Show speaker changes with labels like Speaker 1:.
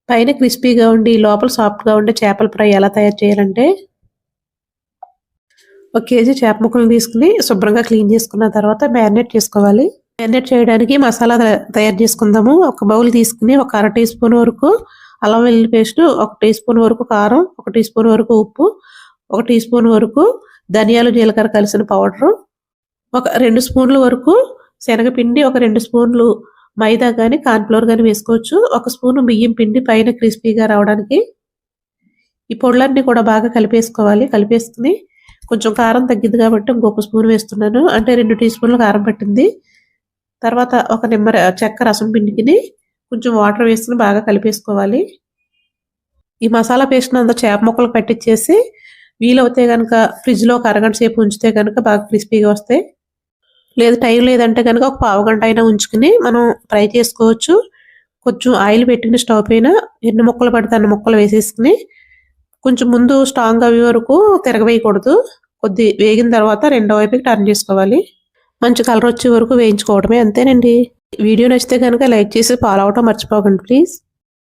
Speaker 1: పైన క్రిస్పీగా ఉండి లోపల సాఫ్ట్గా ఉండే చేపల ఫ్రై ఎలా తయారు చేయాలంటే, 1 కేజీ చేప ముక్కలు తీసుకుని శుభ్రంగా క్లీన్ చేసుకున్న తర్వాత మ్యారినేట్ చేసుకోవాలి. మ్యారినేట్ చేయడానికి మసాలా తయారు చేసుకుందాము. ఒక బౌల్ తీసుకుని ఒక 1/2 టీ స్పూన్ వరకు అల్లం వెల్లుల్లి పేస్ట్, 1 టీ స్పూన్ వరకు కారం, 1 టీ స్పూన్ వరకు ఉప్పు, 1 టీ స్పూన్ వరకు ధనియాలు జీలకర్ర కలిసిన పౌడరు, ఒక 2 స్పూన్ల వరకు శనగపిండి, ఒక 2 స్పూన్లు మైదా కానీ కార్న్‌ఫ్లోర్ కానీ వేసుకోవచ్చు. 1 స్పూను బియ్యం పిండి పైన క్రిస్పీగా రావడానికి. ఈ పొడులన్నీ కూడా బాగా కలిపేసుకోవాలి. కలిపేసుకుని కొంచెం కారం తగ్గింది కాబట్టి ఇంకొక స్పూన్ వేస్తున్నాను. అంటే 2 టీ స్పూన్ల కారం పట్టింది. తర్వాత ఒక చెక్క రసం పిండికిని కొంచెం వాటర్ వేసుకుని బాగా కలిపేసుకోవాలి. ఈ మసాలా పేస్ట్ అంతా చేప ముక్కలు పట్టించేసి వీలవుతే కనుక ఫ్రిడ్జ్లో ఒక అరగంట సేపు ఉంచితే కనుక బాగా క్రిస్పీగా వస్తాయి. లేదు టైం లేదంటే కనుక ఒక పావు గంట అయినా ఉంచుకుని మనం ఫ్రై చేసుకోవచ్చు. కొంచెం ఆయిల్ పెట్టిన స్టవ్ పైన ఎన్ని ముక్కలు పడితే అన్ని ముక్కలు వేసేసుకుని కొంచెం ముందు స్ట్రాంగ్ అయ్యే వరకు తిరగవేయకూడదు. కొద్ది వేగిన తర్వాత రెండో వైపుకి టర్న్ చేసుకోవాలి. మంచి కలర్ వచ్చే వరకు వేయించుకోవడమే, అంతేనండి. వీడియో నచ్చితే కనుక లైక్ చేసి ఫాలో అవటం మర్చిపోకండి ప్లీజ్.